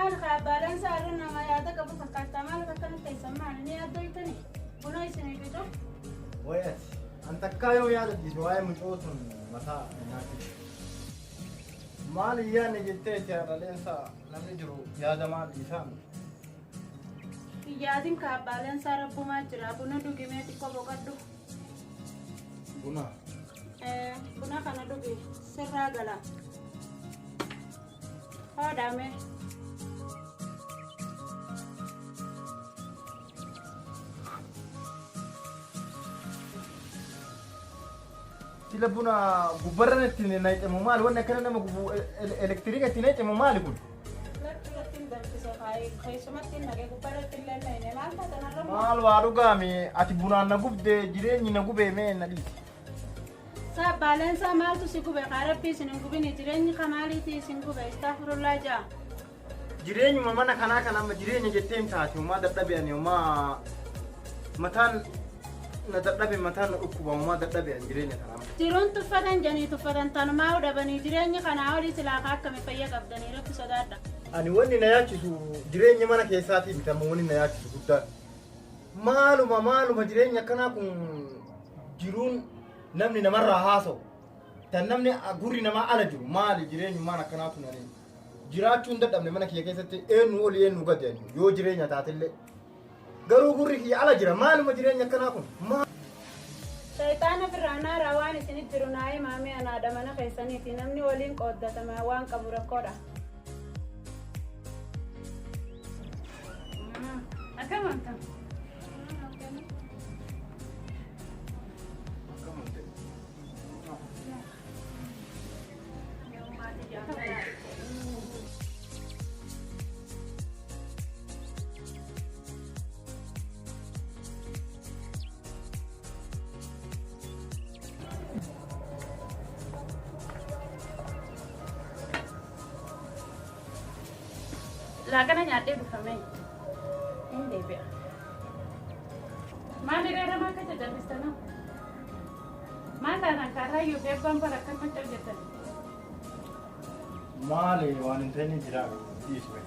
مالك عبالان سارنا ما يادك أبو فكرت مالك كانت تسمعني إني أدويتني بنا يسني كده وياس أنت كايو يا دي شوية مشوط متى مالي يعني جبتي يا رلينسا لم يجرو يا جماعة إنسان يادين كعبالان سار أبو ما جرا بنا دوجي ميتي كبو كدو بنا بنا كنا دوجي سرّا غلا هذا مه تلا بنا غبرنا تنين نايت ممال وانا كنا نم غبو إلكتريكا تنين ممال يكون مال وارجع مي أتبونا نغوب ده جيرين نغوب مي ندي سب بالانس مال تسيكو بقارب بيس نغوب نجيرين كمالي تيسينكو بيستغفر الله جا جيرين ما منا كنا ما جيرين جتيم تاتي وما دبّي وما متان ندبّي متان أكوبا وما دبّي جيرين ترى جيرون تفدان جاني تفدان تنما ودبني جيرين كنا أولي سلاكا كم فيا قبضني رب صدادا أنا واني نياچسو جيرين منا كيساتي بتموني نياچسو قدّا مالو جيرين كنا كون جيرون نمني نمر هاسو تنمني أقولي نما على جو مال جيرين منا كنا تناني جيراتون دبّي منا كيساتي إنه ولي إنه قد يعني يو جيرين تاتلي قالوا قولي كي على جيران مالو جيرين كنا كون شيطان فرعنا رواني سنتروناي مامي أنا دمنا خيساني تنمني ولين قدّا تما وان كبر كورا أكمل أنت laga nyate bufame inde be mali gara ma kaje da bistana mala na kara yu be bambara kan ma tarjeta mali wanin tani jira isme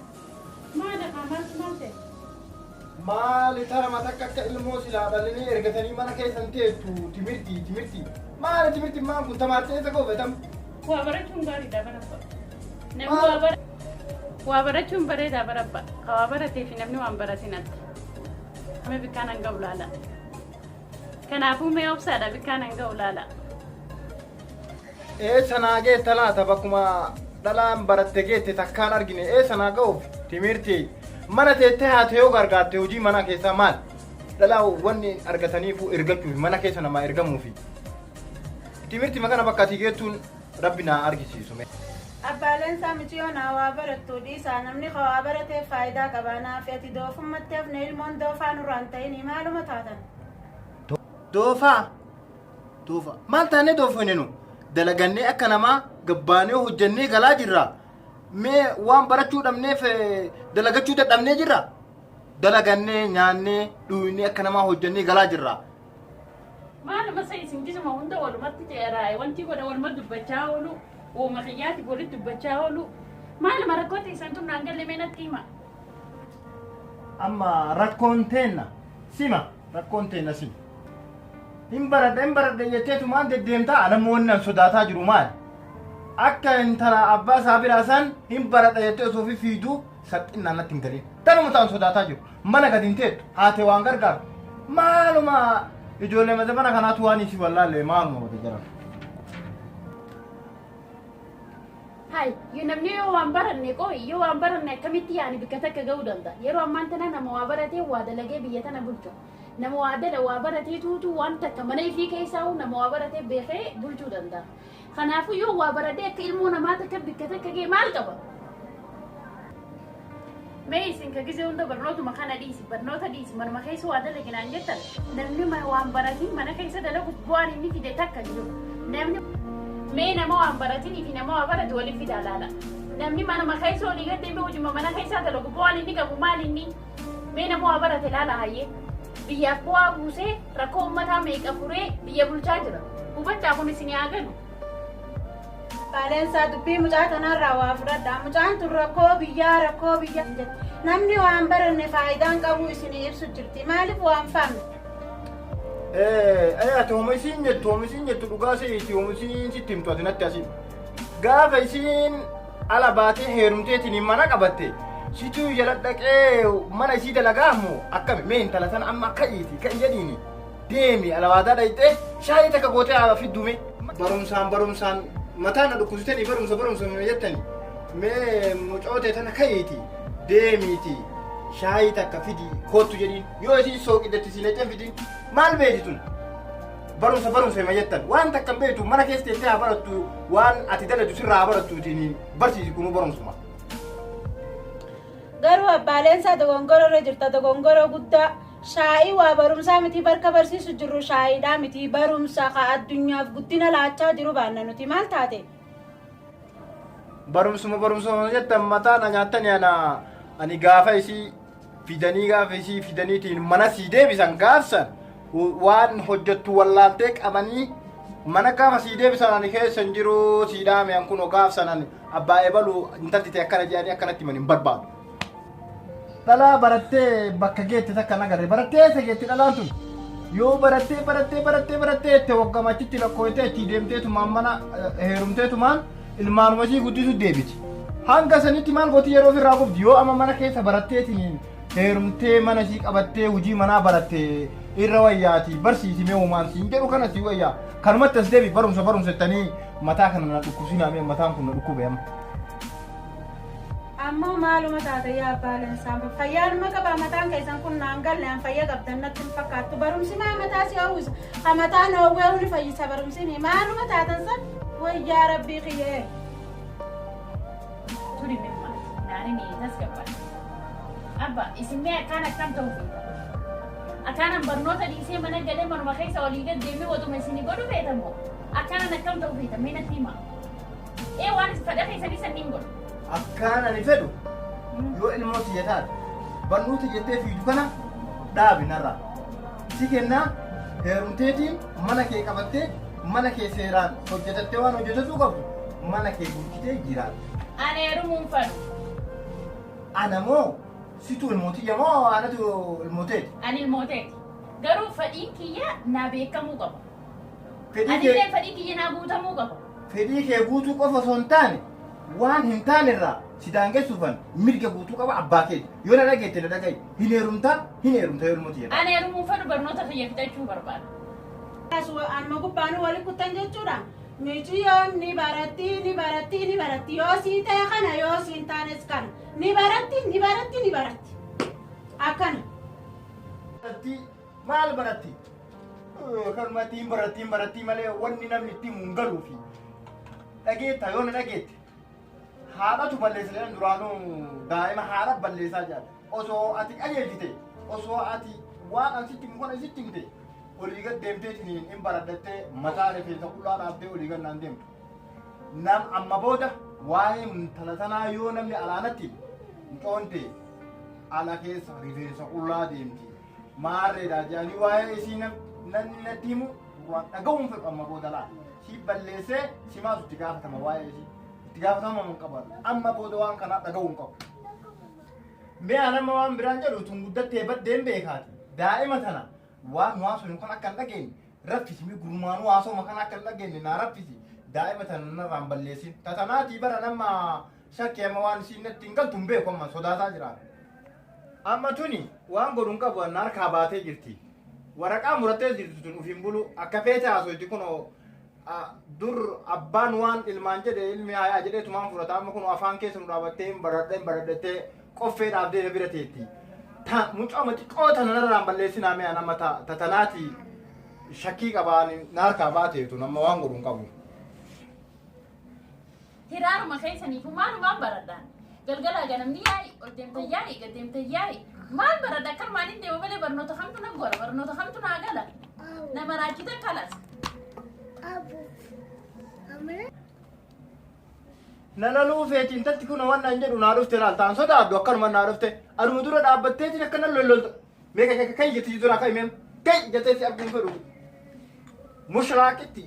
mala kamal smante mali tara matakka ilmo sila dalini ergatani mana kay sante tu timirti mali ma kunta mate ta ko betam wa barachun gari da barabba ne wa barachun bare da barabba kawa barate fi namni wan baratinat ame bikana ngawlala kana fu me opsada bikana ngawlala sanage talata bakuma dalam baratte geete takkaan argine sanaga of timirti mana tete haate yo gargaarte hojii mana keessa maal dala wanni argataniifu ergachuuf mana keessa nama ergamuufi timirti magana bakka tigeettuun rabbina argisiisu me abbaalen saamitiyo na waa barattu dhiisaa namni qawaa baratee faayidaa qabaanaa fi ati doofummatteef ne ilmoon doofaa nurraan ta'ini maaluma taatan doofa maal taanee doofanenu dalagannee akka namaa gabbaanee hojjannee galaa jirra mee waan barachuu dhabneef dalagachuu dadhabnee jirra dalagannee nyaannee dhuunee akka namaa hojjannee galaa jirra maaluma sa isin jisuma hunda walumatti ceeraa'e wanti godha waluma dubbachaa oolu وما خياتي قلت بتشاولو ما لما ركوتي سنتم نانجل لي من التيمة أما ركونتينا سيما ركونتينا سيما إمبرد يتيتو ما عند الديمتا على مونا سوداتا جرومال أكا انترا أبا سابر أسان إمبرد يتيتو في فيدو ساتنا نتنجلين تنو متان سوداتا جرو مانا قد انتيت هاتي وانغرغر مالو ما يجولي مزبانا كاناتو واني سي والله لي مالو ما بتجرم هاي ينمني يو وامبرن نيكو يو وامبرن كميتي يعني بكتك جودن ده يرو أمانتنا نموابرتي وادلجي بيتنا بلجو نموادل وابرتي توتو وانت كمان في كيساو نموابرتي بخي بلجو دندا خنافو يو وابرتي كلمونا ما تكب بكتك جي مالكبا ميسين كجزء عنده برنوتو مكان ديسي برنوتا ديسي من ما كيسو وادلجي نانجتر نمني ما وامبرتي من كيسا دلو بواني نيكي دتاكا جو نمني مين ما وامبرتني في نما وابرت ولي في دلالا نمني ما أنا ما خايسو ليجا تبي وجم ما أنا خايسة تلو كبواني نيكا بماليني مين ما وابرت لالا هاي بيا بوا بوسه ركوم ما تام ميك أفوري بيا بولشاجرا وبتشافوني سني أغنو Baalen saa dubbii mucaa tanarraa waa fudhadha. Mucaan tun rakkoo biyyaa namni waan baranne faayidaan qabu isin ibsu jirti. Maaliif waan faamne? Hoomisiin jettu dhugaa se'iti hoomisiin sitti himtu ati natti asiin. Gaafa isiin ala baatee heerumteetiin mana qabatte situu jala dhaqee mana isii dalagaamu akkami mee intala sana amma ka'iiti kan jedhiini deemi alawaadaa dhayxee shaayii takka gootee fiddume barumsaan mataan dhukkubsitanii barumsa jettanii mee mucootee tana ka'iiti deemiiti shaayii takka fidi kootu jedhiin yoo isiin sooqidetti siineeteen fidiin maal beeti tun barumsa hima jettan waan takka beetu mana keessa teessee haa barattu waan ati dalatu sirraa haa barattuutiin barsiisi kunuu barumsuma. Garuu abbaaleen isaa dogongoroo irra jirta dogongoroo guddaa shaayii waa barumsaa miti barka barsiisu jirru shaayiidhaa miti barumsa ka addunyaaf guddina laachaa jiru baanna nuti maal taate? Barumsuma jettan mataan nyaattanii ani gaafa isii fidaniitiin mana sii deebisan gaafsan waan hojjettu wallaaltee qabanii mana gaafa sii deebisan ani keessan jiru sii dhaame an kunoo gaafsan ani abbaa ebalu intaltite akkana jedhanii akkanatti himan hin barbaadu. Dhalaa barattee bakka geette takka nagarre barattee isa geette dhalaan tun yoo barattee itti waggamachitti lakkooytee achi deemteetumaan mana heerumteetumaan ilmaanuma isii guddisu deebiti. Hanga sanitti maal gooti yeroo ofirraa qubdi yoo amma mana keessa baratteetiin heerumtee mana isii qabattee hojii manaa barattee irra wayyaati barsiisimee uumaan siin jedhu kana sii wayyaa kanumatti as deebi barumsa jettanii mataa kana na dhukkubsiinaamee mataan kun na dhukkube amma. Ammoo maaluma taate yaa abbaaleen isaa fayyaanuma qaba mataan keessan kun naan galle an fayya qabdan natti hin fakkaattu barumsi maa mataa si hawwisa ka mataan hawwee huni fayyisa barumsini maaluma taatan san wayyaa rabbii kiyyee. Turi mimma naani miitas gabbaa. Abba isinmee akkam ta'uu akkaanan barnoota dhiisee mana galee manuma keessa olii gad deemee watuma isinii godhu feetamoo akkaanan akkam ta'uu feetamee natti hima. Waan fedha keessanii sanniin godhu. Akkaan ani fedhu yoo ilmoo tiyya taate barnoota jettee fiidu kana dhaabi narraa si kennaa heerumteetiin mana kee qabattee mana kee seeraan hojjetattee waan hojjetatuu qabdu mana kee bulchitee jiraata. Ani heerumuun fedhu. Ana moo situ ilmootiyya moo anatu ilmooteeti? Ani ilmooteeti. Garuu fedhiin kiyya naa beekamuu qaba. Anillee fedhii kiyya naa guutamuu qaba. Fedhii kee guutuu qofa osoo hin taane waan hin taanerraa si daangessuufan mirga guutuu qaba abbaa keeti. Yoo na dhageette na dhagaye hin heerumtaa yoo ilmootiyya. Ani heerumuun fedhu barnoota kiyya fixachuu barbaada. Amma gubbaanuu wali kuttan jechuudha. Miicuyoon ni baratti yoo sii ta'e kana yoo siin taanes kana ni baratti akkana. Maal baratti? Kalmattiin baratti malee wanni namni itti himu hin galuufi. Dhageetta yoo na dhageette haadhatu balleessa duraanuu daa'ima haadha balleessaa jira. Osoo ati qajeelchite osoo ati waan asitti muka isitti himte olii gad deemteetiin hin baradhattee mataa rifeensa qullaa dhaabbee olii gad naan deemtu. Nam amma booda waa'ee intala sanaa yoo namni alaanatti coonte ala keessa rifeensa qullaa deemti. Maarreedhaa jedhanii waa'ee isii namni natti himu dhaga'uun fedhu amma booda laa. Si balleessee si maasu itti gaafatama waa'ee isii. Itti gaafatama mun qabaatu. Amma booda waan kanaa dhaga'uun qabu. Mee anama waan biraan jedhu tun guddattee baddeen beekaati. Daa'ima tana waan waasuun kan akka hin dhageenye raffisi mi gurmaanuu haasoma kan akka hin dhageenye naa raffisi. Daa'ima tana narraan balleessin. Tatanaatii bara nama shakkii amma waan isiin natti hin galtu hin beeku amma sodaataa jira. Amma tuni waan godhuun qabu anna harkaa baatee jirti. Waraqaa murattee jirtu tun ufiin bulu akka feete haasooti kunoo dur abbaan waan ilmaan jedhe ilmi hayaa jedhee tumaan fudhata amma kun afaan keessa nu dhaabattee baradhattee qoffee dhaabdee bira teetti. Mucaa xiqqoo tana narraan balleessinaa mee nama tatanaati shakkii qabaan harkaa baateetu nama waan godhuun qabu. Hiraaruma keessanii kun maalumaan baradhaan galgala ganamni yaa'i ol deemte yaa'i gad deemte yaa'i maal baradha akka maaliin deema malee barnoota kamtu na gora barnoota kamtu naa gala nama raajita kalas. Nana luufeetiin tatti kun waan naan jedhu naa dhufte laal ta'an sodaaddu akkanuma naa dhufte aduma dura dhaabbatteetiin akkana lollolta meeqa kan jetti dura akka himeen kan jettee si arguun fedhu mushraaqitti.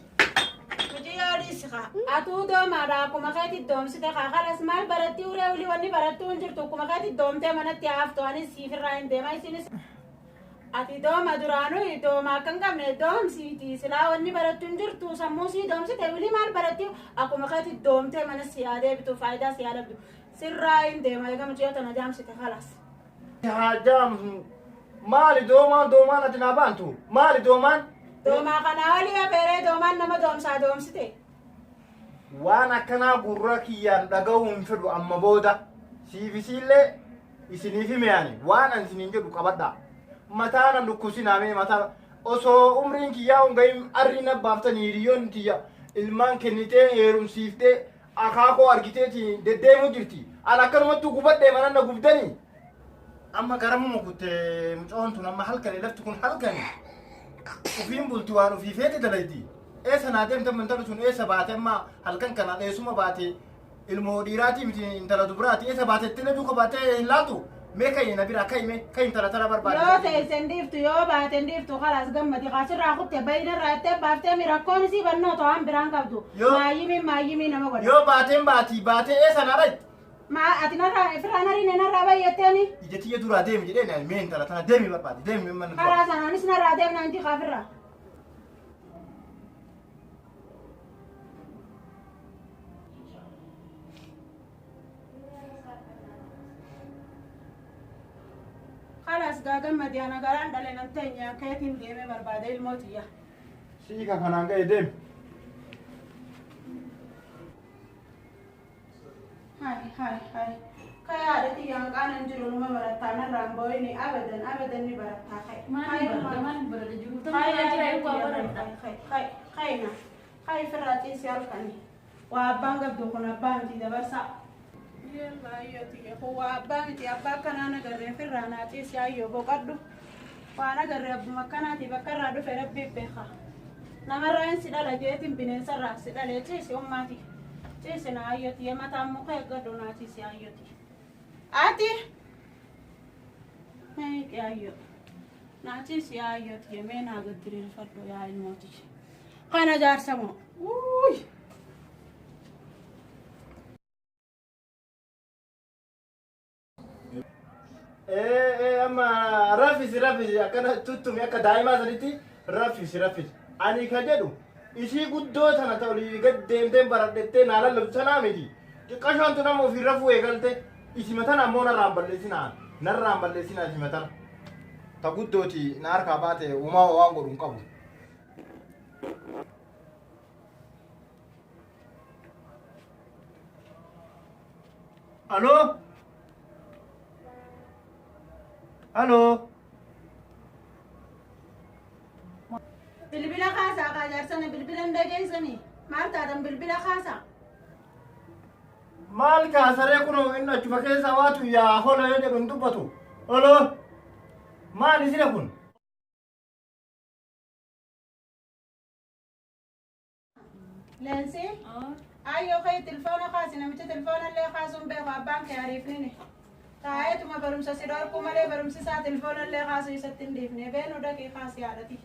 yaadii siqa atuu doomaadha akkuma keetti doomsite kaakalas maal baratti uree ulii wanni barattuu hin jirtu akkuma keetti doomtee manatti haaftu anis siifirraa hin deema isinis ati dooma duraanuu dooma akka hin qabne doomsiiti silaa wanni barattu hin jirtu sammuu sii doomsite ulii maal baratti akkuma keetti doomtee mana si yaadee bitu faayidaa si yaada bitu sirraa hin deema eegama ji'a tana jaamsite kalas. Haa jaamsu maali doomaan ati naa baantu maali doomaan. Doomaa kanaa olii abeeree doomaan nama doomsaa doomsite. Waan akkanaa gurra kiyyaan dhaga'uu hin fedhu amma booda siifisiillee isiniif himeyani waan an isiniin jedhu qabadhaa. Mataan an dhukkubsinaamee mataa osoo umriin kiyyaa hungayin arriin abbaaftanii hiriyoon tiyya ilmaan kennitee heerumsiiftee akaakoo argiteeti deddeemuu jirti. An akkanumattuu gubadhee mananna gubdanii. Amma garamuma kuttee mucoon tun amma halkanii lafti kun halkanii. Ufiin bulti waan ufii feete dalayti. Eessa naa deemtan mantarri sun eessa baate amma halkan kana dheessuma baate ilmoo dhiiraatii miti intala dubaraati eessa baate itti duuka baatee hin laatu. Mee kayi na bira kayi mee kayi intala tana barbaade. Yoo ta'e sendiiftu yoo baate ndiiftu kalaas gammadi kaasirraa kutte bayyinarraa ittee baaftee mirakkoon isii bannoo ta'an biraan qabdu. Maayyimii nama godha. Yoo baateen baatee eessa na dhayti. Ati narraa firaan hariin narraa bayyatteeni. Ijatiyya duraa deemi jedheen mee intala tana deemi barbaade deemi mana dura. Karaa sanaanis narraa deemna inti kaafirraa. Kalas gagan madiana garan dale nan tanya keetiin deeme barbaade ilmootiyya. Siika kanaan ga'e deemi. Hai. Kaya ada yang kanan jiru rumah baratana rambo ini abadan ni baratah kai. Mana berada juga. Hai ferati sialkan ni. Wa bangga dukuna bang tidak bersa. Yalla iya tiya ko wa bang ti abba kana na garre ferrana ti sia yo bokaddu. Wa na garre abbu makana ti bakara do fere bibbeha. Namarain sidala jetin binen sarra sidale ti si ummati. Cese na ayoti ya mata muka ya gado na cese ayoti. Ati? Hei ke ayot. Na cese ayoti ya mena gadril faddo ya ilmoti. Kana jar samo. Uy. Amma rafisi akkana tuttumi akka daa'imaa sanitti rafisi. Ani ka jedhu isii guddoo tana ta'u gad deemteen baradhettee naa lallabdu sanaa miti. Xiqqashoontu nama ofii rafuu eegalte isima tana ammoo narraan balleessinaa isima tana. Ta guddooti na harkaa baate uumaa waan godhu hin qabu. Aloo? Bilbila kaasa ka jarsani bilbilan dhageessani maal taatan bilbila kaasa. Maal kaasaree kunoo inni achufa keessa waatu yaa hola yoo jedhu hin dubbatu. Aloo? Maal isina kun? Lensi? Ayyoo kai telefoona kaasi namicha telefoona illee kaasuun beeku abbaan kee ariifnini. Taa'eetuma barumsa si dhorku malee barumsi isaa telefoona illee kaasuu isatti hin dhiifne beenu dhaqee kaasi haadhati.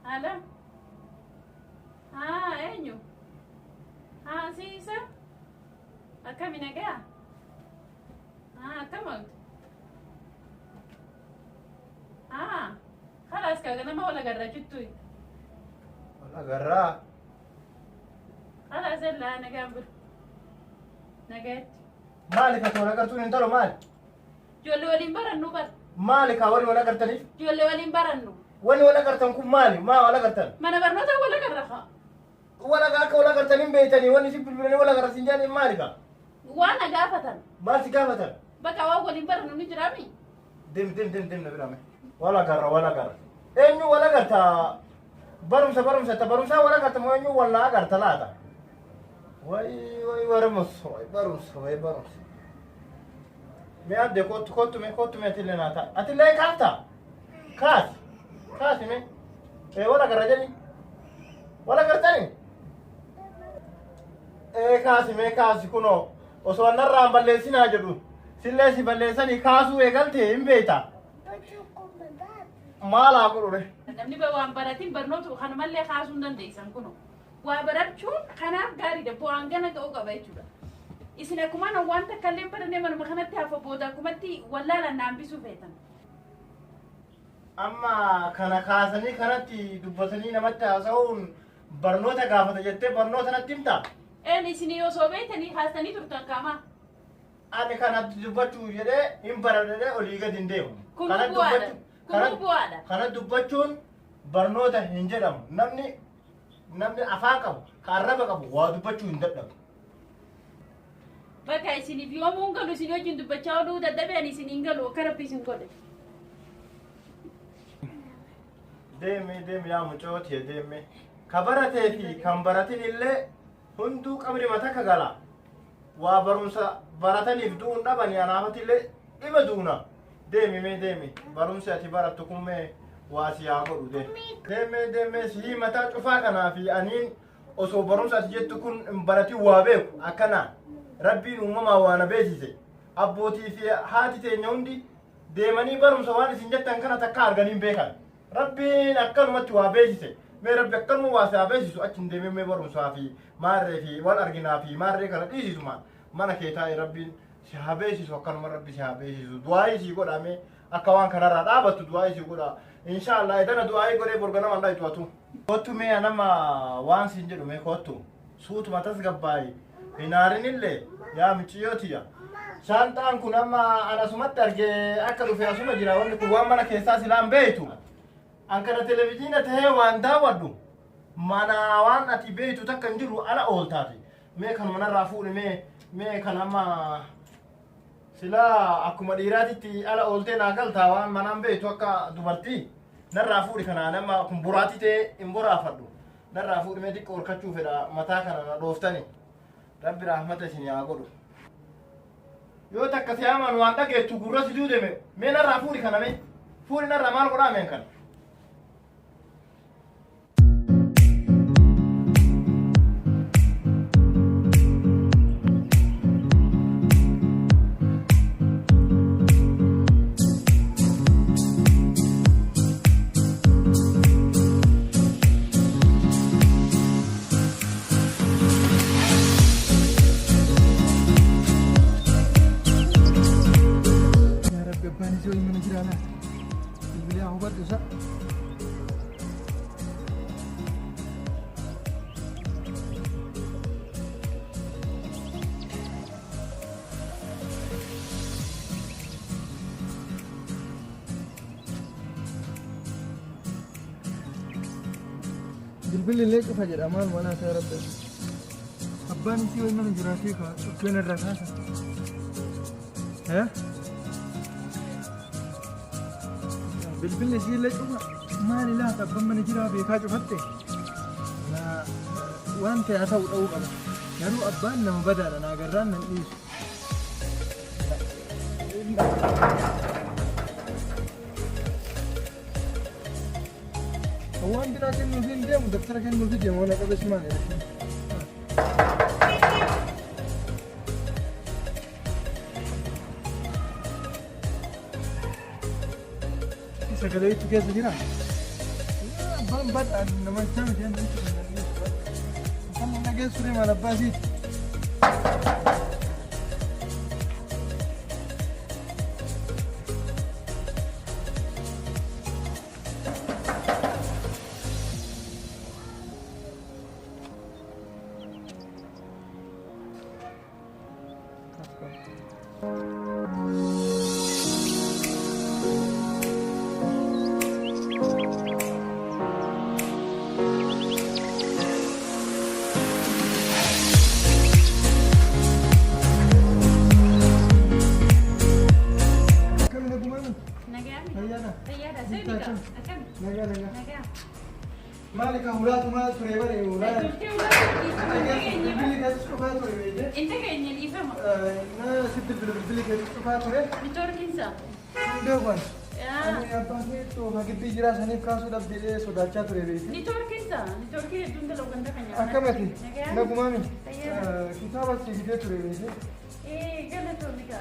Halo? Eenyu? Siisa? Akkami nagaa? Akkam ooltu? Kalaas kaga nama wal agarraa jirtu. Wal agarraa? Kalaas ellaa nagaan bulu. Nagaatti. Maali ka wal agartuun hin talo maali? Ijoollee waliin barannu bara. Maali ka wal agartaniif? Ijoollee waliin barannu. Wani wal agartan kun maali? Maa wal agartan? Mana barnoota wal agarra. Akka wal agartan hin beeytanii wanni si bilbilanii wal agarra siin jedhanii maali ka? Waan na gaafatan. Maal si gaafatan? Bakka waan waliin barannu ni jiraami. Dem na biraame. Wal agarra. Eenyu wal agarta? Barumsa wal agarta moo eenyu wal agarta laata? Way barumsa. Me adde kottu me atillee naata. Atillee kaafta? Kaasi me. Wal agarra jedhi. Wal agartani? Kaasi kunoo osoo narraan balleessinaa jedhu sillee si balleessanii kaasuu eegalte hin beeyta. Maal haa godhu? Namni waan baratiin barnoota kanumallee kaasuu hin dandeessan kunuun. Waa barachuun kanaaf gaariidha. Bu'aan gana ga'uu qaba jechuudha. Isin akkuma wanta kalleen barannee manuma kanatti hafa booda akkumatti wallaalaan naambisuu feetan. Amma kana kaasanii kanatti dubbatanii namatti haasa'uun barnoota gaafata jettee barnoota natti himtaa? Isin yoo soobeetanii haasanii turtan qaamaa. Ani kanatti dubbachuu jedhee hin baradhee olii gadi hin deemu. Kun bu'aadha. Kun bu'aadha. Kana dubbachuun barnoota hin jedhamu. Namni afaan qabu, arraba qabu waa dubbachuu hin dadhabu. Bakka isiniif yoomuu hin galu isin wajjin dubbachaa ooluu dadhabeen isin hin galu akka rabbi isin godhe. Deemi yaa mucooti deemi. Ka baratee fi kan baratin illee hunduu qabri mata ka gala. Waa barumsa barataniif du'uun dhabanii anaafati illee dhima duuna. Deemi. Barumsi ati barattu kun mee waa si haa godhu deemi. Si mataa cufaa kanaa fi aniin osoo barumsa ati jettu kun hin baratin waa beeku akkana. Rabbiin uumamaa waan beeksise. Abbootii fi haati teenya hundi deemanii barumsa waan isin jettan kana takka arganiin beekan. Rabbiin akkanumatti waa beeksise. Mee rabbi akkanuma waa si beeksisu achi deemee mee barumsaa fi maarree fi wal arginaa fi maarree kana dhiisisu mana kee taa'e rabbiin si beeksisu akkanuma rabbi si beeksisu. Du'aayii si godhame akka waan kanarraa dhaabattu du'aayii si godha. Inshaallah edana du'aayii godhee borgana mandhaa ituatu. Kottu mee nama waan siin jedhu mee kottu suutuma tasgabbaayii. Hinaarinillee yaa michiyootiya. Shantaan kun amma anasumatti argee akka dhufe asuma jira wanni kun waan mana keessaa silaan beeytu. Ankana televiziina tahee waan daawwadhu mana waan ati beeytu takka hin jiru ala ooltaati. Mee kan manarraa fuudhi mee kan amma silaa akkuma dhiiraatitti ala ooltee naa galtaa waan manaan beeytu akka dubartii. Narraa fuudhi kanaan amma kun buraati ta'e hin boraafadhu. Narraa fuudhi mee xiqqoo horkachuu fedha mataa kana na dhooftani. Rabbi rahmata isin yaa godhu. Yoo takka si aman waan dhageettu gurra si duudeme mee narraa fuudhi kana mee fuudhi narraa maal godhaa meen kana. Bilbilli illee cufa jedha maal manaa ta'e rabbi. Abbaan isii wal mana jiraatee kaa dhukkeen irraa kaasa. Bilbilli isii illee cufa maali laata abbaan mana jiraa beekaa cufatte. Waan ta'e haa ta'u dha'uu qaba. Garuu abbaan nama badaadha naa garraan nan dhiisu. Waan biraa kennuuf hin deemu daftara kennuuf deemu waan qabeessi maali? Sagalee itti keessa jira. Abbaan badhaa nama isaa miti hin jiru. Kan dhageessu deemaan abbaa isiiti. Malik ulat umat surabaya ulat. Beli gas coba surabaya. Inte kayaknya di sana. Nah, situ beli gas coba surabaya. Di Turkinsa. Udah kan. Ya. Ini apa sih tuh? Bagi pikiran sana kan sudah beli sudah cat surabaya. Di Turkinsa. Di Turki itu nggak logan takanya. Akan mati. Nggak kumami. Iya. Kita pasti gitu surabaya. Gana tuh nika.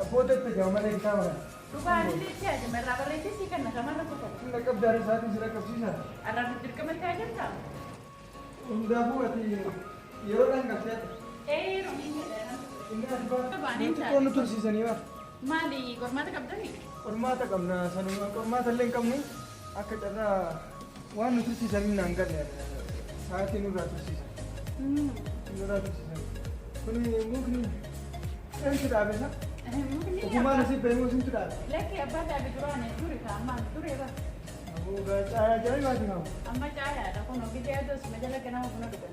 Bodoh tuh jangan mana kita mana. Dhugaan illee itti yaadame irraa barreessee sii kenna shamarra kutaa. Inni qabdaara isaatiin sira qabsiisa. Arraan dirqama itti agartaa? Hundaafuu ati yeroodhaan qabseeta. Romiin jedhama. Inni ati xiqqoo nu tursiisanii bara. Maali qormaata qabdanii? Qormaata qabna sanuma qormaata illee hin qabnu akka carraa waan nu tursiisanii naan galle sa'aatii nurraa tursiisan. Nurraa tursiisan. Kuni mukni eenyutu dhaabe isa? Ogumaan asii beekuu isintu dhaabe. Lekki abbaa dhaabe duraan ture ammaan ture bara. Ajaa'ibaati qabu. Amma caayaadha kun ogiddee adda osuma jala ganama buna dhugan.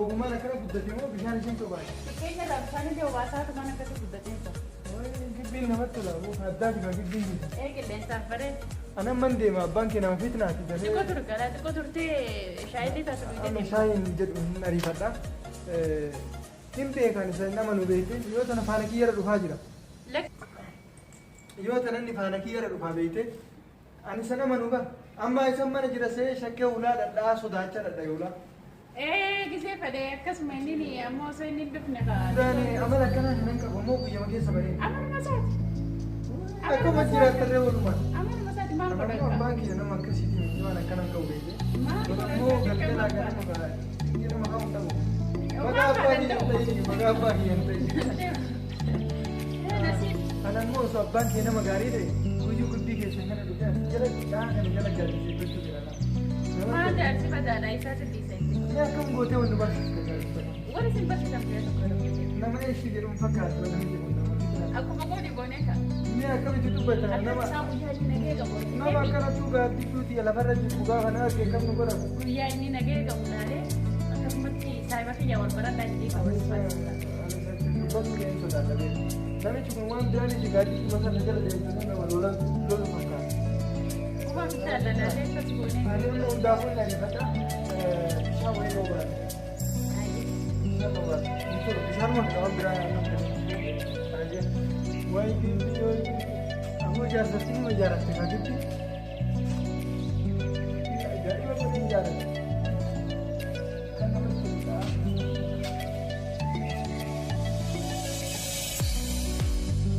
Ogumaan akkana guddatee moo bishaan isheen sobaati? Fakkeenya irraa bishaan illee obaasaatu mana akkasii guddatee jira. Gibbiin namatti tola addaati kan gibbiin jiru. Qilleensaaf baree. Anan man deema abbaan kee nama fitnaati galee. Xiqqoo turgala xiqqoo turtee shaayillee taasisu Amma shaayiin jedhu hin ariifadha. Hin beekan isa nama nu beekte yoo tana faana kiyyara dhufaa jira. Yoo tana inni faana kiyyara dhufaa beekte ani isa nama nu bara. Amma isa mana jira see shakkee ulaa dhadhaa sodaachaa dhadhaa yoo ulaa. Gisee fedhee akkasuma inni ammoo osoo inni dhufne kaa. Duraani amala akkanaa hin qabu ammoo guyyama keessa baree. Amaluma isaati. Akkuma jiraattarree walumaan. Amaluma isaati maal godhan Abbaan kiyya nama akkasiitiin waan akkanaan qabu beekte. Ammoo galgalaa ganama gaa nama haa hundaa'u. Maqaa abbaa kiyya hin ta'in maqaa abbaa kiyya hin ta'in. Anammoo osoo abbaan kee nama gaarii ta'e guyyuu gudbii keessa kana dhufe jala kana jala jaallisee gochuu jira. Maal jaalsi badaadha isaa tilliisa. Akkam gootee wanti barsiisu Wani sin barsiisan biyya tokko nama eeshi jedhuun fakkaatu nama jedhu nama. Akkuma goone goonee kan. Inni akkamitti dubbata nama akkanatu gaaddiduuti lafarra jiru gaafa na arge kam nu godhamu. Guyyaa inni nagee qabu laalee akkasumatti saayiba kiyya wal baradhaa jedhee qabu. Namichi kun waan biraan itti gaaddiduu masarra jala deemtu nama wal lolu fakkaata. Kuma bitaa lalaalee akkas goonee. Ani immoo hundaafuu hin ariifadha. Bishaan wayii yoo baate. Bishaan yoo baate. Bishaan waan waan biraa namni. Wayii gibbii yoo ammoo jaarsatti nima ijaaratte kan gibbii. Ajaa'iba kun hin ijaaratte. Kan namatti toludha.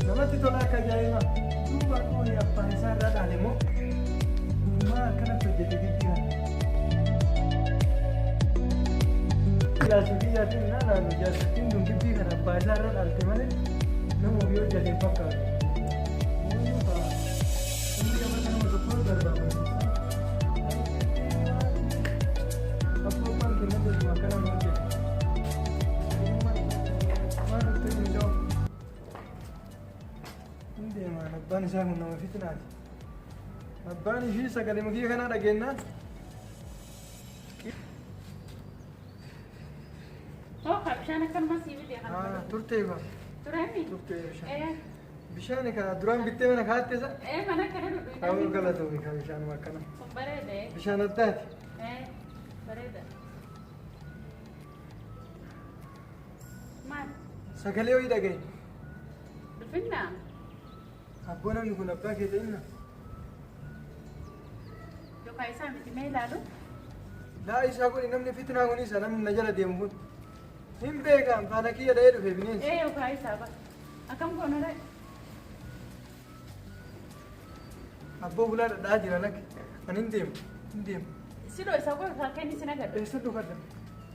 Namatti tola akka ajaa'iba. Duuba qooni abbaan isaa irraa dhaale moo maa akkanatti hojjete gibbii kana. Jaarsittiin naa dhaalu jaarsittiin kun gibbii kana abbaa isaa irraa dhaalte malee nama ofii hojjete hin fakkaatu. Inni gama nama tokkoon garbaafame. Abbaan kenna jedhu akkana nu hojjete. Waan dhufte hin ta'u. Deemaan abbaan isaa kun nama fitnaati. Abbaan ishii sagalee magii kanaa dhageenyaan. Bishaan akkanuma siibili kan. Turtee ba? Tureemi? Turtee bishaan. Bishaan kana duraan bittee mana kaa'atte isa? Mana kana dhudhu. Ta'uu galatoomi kan bishaanuma akkana. Bareeda. Bishaan addaati. Bareeda. Maal? Sagalee wayii dhagaye. Dhufinnaa? Abboo namni kun abbaa kee ta'inna. Yookaan isaa miti mee ilaalu? Laa isaa kun namni fitnaa kun isa namni na jala deemu kun. Hin beekan faana kiyya dha'ee dhufe bineensi. Yookaan isaa ba? Akkam goona dha'e? Abboo bulaa dhadhaa jira lakki. Ani hin deemu. Hin deemu. Sidoo isaa kun kan kenni sin agarra. Eessa dhufadha?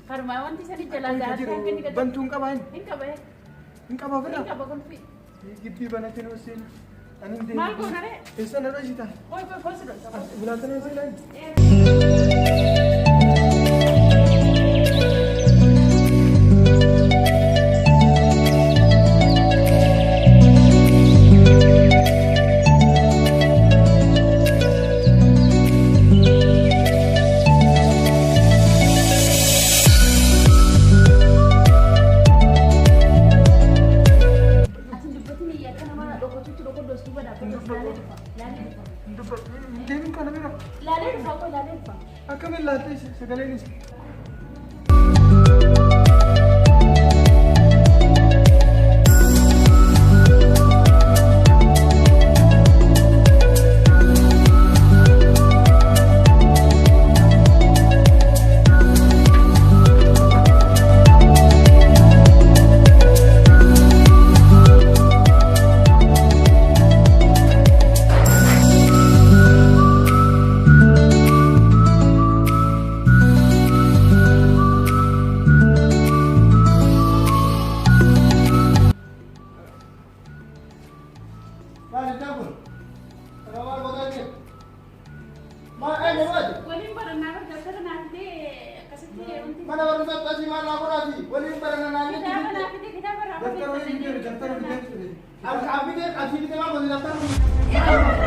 Karumaa wanti isa jalaa gahaa kan kenni gadi. Bantuu hin qabaa hin? Hin qaba. Hin qabaa fedha? Hin qaba kolfii. Gibbii banatti nu seen. Ani hin deemu. Maal goona dha'e? Eessa na dhashita? Koi sidoo isaa. Bulaatanii eessa ilaalu? Akkamiin laattee sagaleen isa? daftara na naannoo. Kitaaba naa fide kitaaba irraa Daftara waliin jiru, daftara waliin jiru. Asii bitee maa gosa daftara?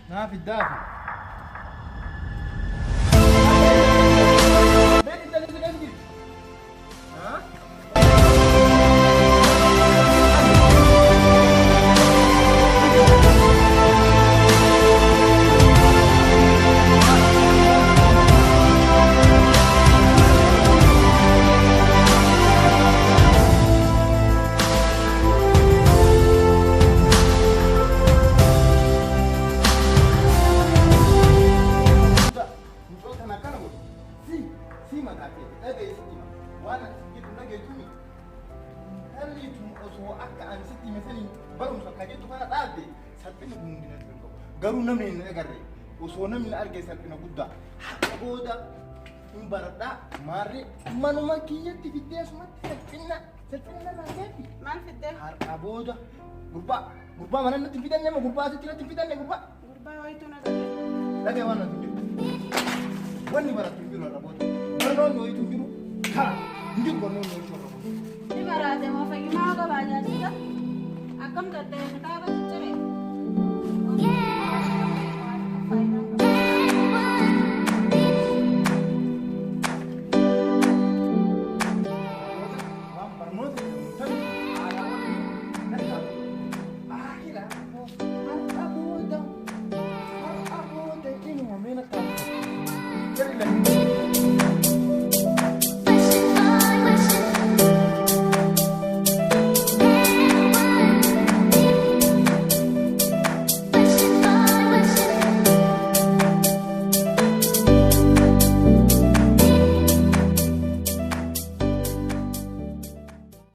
Naaf iddaafi. Beekni talee si dhabdi. Si mataa kee dhaga'e sitti hima waan ati jedhu dhageetuni dhalli tun osoo akka ani sitti hime sanii barumsa akka jettu kana dhaabde salphina hundina jiru qabu garuu namni hin agarre osoo namni arge salphina guddaa har'a booda hin baradhaa maarree manuma kiyyatti fiddee asumatti salphina laateefi Maal fiddee? har'a booda gurbaa mana natti fidanne ma gurbaa asitti natti fidanne gurbaa Gurbaa wayituu na galee. dhaga'e waan natti jiru wanni barattu hin jiru har'a booda barnoonni wayitu hin jiru haa hin jiru barnoonni wayitu har'a booda. Ni baraate moo fayyummaa qabaa jaajila? Akkam gaddee kitaaba ciccire? Waan barnoota jedhamu ta'u aadaa waliin nadhabu. Aahila har'a booda inuma meena taa'u. Jari lafi.